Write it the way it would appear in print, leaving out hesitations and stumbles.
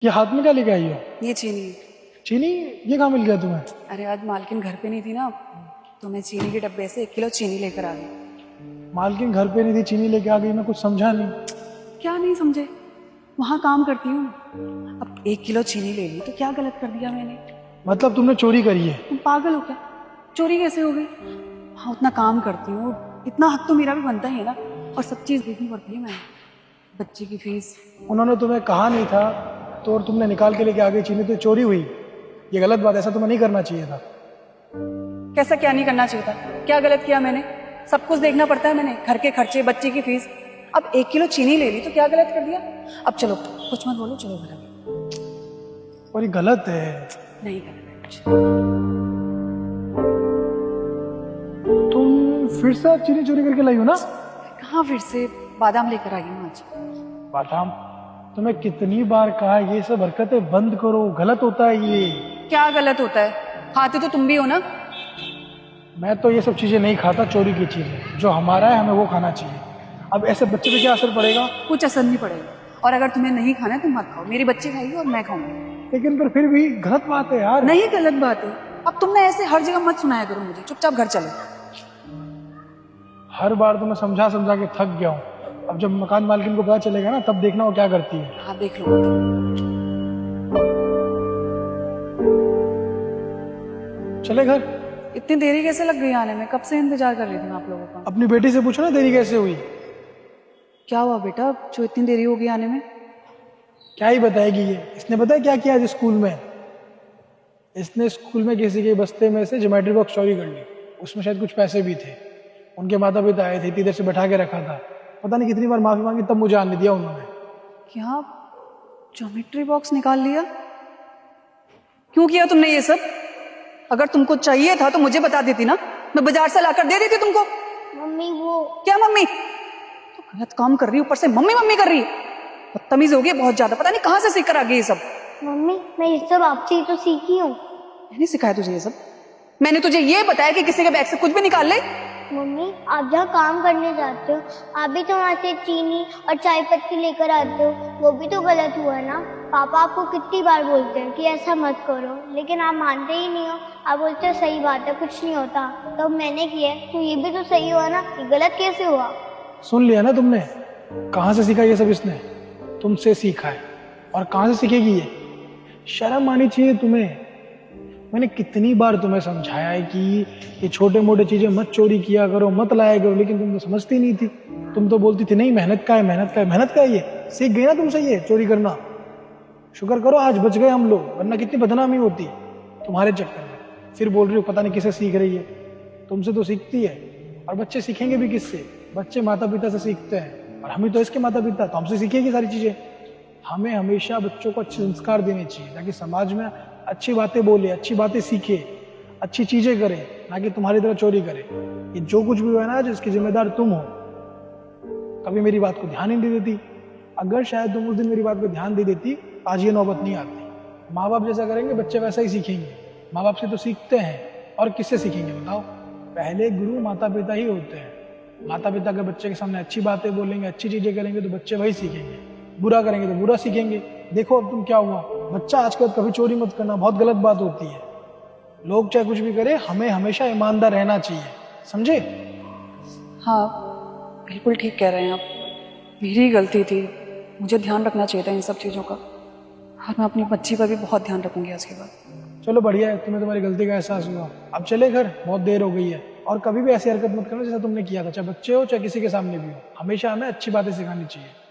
ये हाथ में क्या लेके आई हो? ये चीनी। चीनी? ये कहाँ मिल गया तुम्हें? अरे आज मालकिन घर पे नहीं थी ना, तो मैं चीनी के डब्बे से 1 किलो चीनी लेकर आ गई। मालकिन घर पे नहीं थी, चीनी लेके आ गई? मैं कुछ समझा नहीं। क्या नहीं समझे? वहाँ काम करती हूँ। अब 1 किलो चीनी ले ली तो क्या गलत कर दिया मैंने? मतलब तुमने चोरी करी है? तुम पागल हो क्या? चोरी कैसे हो गई? हाँ, उतना काम करती हूँ, इतना हक तो मेरा भी बनता ही है ना। और सब चीज़ देखनी पड़ती है मैंने, बच्चे की फीस। उन्होंने तुम्हें कहा नहीं था तो और तुमने निकाल के लेके आ गई चीनी, तो चोरी हुई। ये गलत बात है, ऐसा तुम्हें नहीं करना चाहिए था। कैसा क्या नहीं करना चाहिए था? क्या गलत किया मैंने? सब कुछ देखना पड़ता है मैंने, घर के खर्चे, बच्चे की फीस। अब 1 किलो चीनी ले ली तो क्या गलत कर दिया? अब चलो कुछ मत बोलो, चलो घर अभी। और ये गलत है। नहीं गलत है कुछ। तुम फिर से आज चीनी चोरी करके लाई हो ना? कहाँ फिर से? बादाम लेकर आई हूँ आज। बादाम? तुम्हें कितनी बार कहा ये सब हरकतें बंद करो, गलत होता है ये। क्या गलत होता है? खाते तो तुम भी हो ना। मैं तो ये सब चीजें नहीं खाता, चोरी की चीजें जो हमारा है हमें वो खाना चाहिए। अब ऐसे बच्चे पे क्या असर पड़ेगा? कुछ असर नहीं पड़ेगा, और अगर तुम्हें नहीं खाना है तुम मत खाओ, मेरी बच्ची खाएगी और मैं खाऊंगी। लेकिन फिर भी गलत बात है यार। नहीं गलत बात है। अब तुमने ऐसे हर जगह मत सुनाया करो मुझे, चुपचाप घर चलो। हर बार तो मैं समझा समझा के थक गया हूँ। अब जब मकान मालकिन को पता चलेगा ना, तब देखना वो क्या करती है। हाँ देख लो। चले घर। इतनी देरी कैसे लग गई आने में? कब से इंतजार कर रही थी मैं आप लोगों का। अपनी बेटी से पूछो ना देरी कैसे हुई। क्या हुआ बेटा जो इतनी देरी हो गई आने में? क्या ही बताएगी ये। इसने पता है क्या किया आज स्कूल में? इसने स्कूल में किसी के बस्ते में से ज्योमेट्री बॉक्स चोरी कर ली। उसमें शायद कुछ पैसे भी थे। उनके माता पिता आए थे, इतनी देर से बैठा के रखा था। पता नहीं कितनी बार माफी मांगी, तब मुझे आने दिया उन्होंने। क्या ज्योमेट्री बॉक्स निकाल लिया? क्यों किया तुमने ये सब? अगर तुमको चाहिए था तो मुझे बता देती ना, मैं बाजार से लाकर दे देती तुमको। मम्मी वो क्या मम्मी? तो गलत काम कर रही है, ऊपर से मम्मी मम्मी कर रही है। बदतमीज हो गई बहुत ज्यादा, पता नहीं कहाँ से सीख कर आ गई ये सब। मम्मी मैं ये सब आपसे ही तो सीखी हूँ। मैंने सिखाया तुझे ये सब? मैंने तुझे ये बताया कि किसी के बैग से कुछ भी निकाल ले? मम्मी आप जहाँ काम करने जाते हो, आप भी तो वहाँ से चीनी और चाय पत्ती लेकर आते हो, वो भी तो गलत हुआ ना। पापा आपको कितनी बार बोलते हैं कि ऐसा मत करो, लेकिन आप मानते ही नहीं हो। आप बोलते हो सही बात है, कुछ नहीं होता। तो मैंने किया तो ये भी तो सही हुआ ना, ये गलत कैसे हुआ? सुन लिया ना तुमने? कहाँ से सीखा ये सब इसने? तुमसे सीखा है। और कहाँ से सीखेगी ये? शर्म आनी चाहिए तुम्हें। मैंने कितनी बार तुम्हें समझाया है कि ये छोटे मोटे चीजें मत चोरी किया करो, मत लाया करो, लेकिन तुम तो समझती नहीं थी। तुम तो बोलती थी नहीं मेहनत का है, मेहनत का है, मेहनत का है। ये सीख गई ना तुमसे ये चोरी करना। शुक्र करो आज बच गए हम लोग, वरना कितनी बदनामी होती तुम्हारे चक्कर में। फिर बोल रही हो पता नहीं किसे सीख रही है। तुमसे तो सीखती है। और बच्चे सीखेंगे भी किससे? बच्चे माता पिता से सीखते हैं, और हम ही तो इसके माता पिता, तो हमसे सीखेगी सारी चीजें। हमें हमेशा बच्चों को अच्छे संस्कार देने चाहिए, ताकि समाज में अच्छी बातें बोले, अच्छी बातें सीखे, अच्छी चीजें करे, ना कि तुम्हारी तरह चोरी करे। ये जो कुछ भी हुआ ना आज, इसकी जिम्मेदार तुम हो। कभी मेरी बात को ध्यान नहीं दे देती। अगर शायद तुम उस दिन मेरी बात को ध्यान दे देती, आज ये नौबत नहीं आती। माँ बाप जैसा करेंगे बच्चे वैसा ही सीखेंगे। माँ बाप से तो सीखते हैं, और किससे सीखेंगे बताओ? पहले गुरु माता पिता ही होते हैं। माता पिता के बच्चे के सामने अच्छी बातें बोलेंगे, अच्छी चीजें करेंगे, तो बच्चे वही सीखेंगे। बुरा करेंगे तो बुरा सीखेंगे। देखो अब तुम क्या हुआ। बच्चा आजकल कभी चोरी मत करना, बहुत गलत बात होती है। लोग चाहे कुछ भी करे, हमें हमेशा ईमानदार रहना चाहिए, समझे? हाँ बिल्कुल ठीक कह रहे हैं आप। मेरी गलती थी, मुझे ध्यान रखना चाहिए था इन सब चीज़ों का। और मैं अपनी बच्ची पर भी बहुत ध्यान रखूंगी आज के बाद। चलो बढ़िया है, तुम्हें तुम्हारी गलती का एहसास हुआ। अब चले घर, बहुत देर हो गई है। और कभी भी ऐसी हरकत मत करना जैसा तुमने किया था, चाहे बच्चे हो चाहे किसी के सामने भी हो। हमेशा हमें अच्छी बातें सिखानी चाहिए।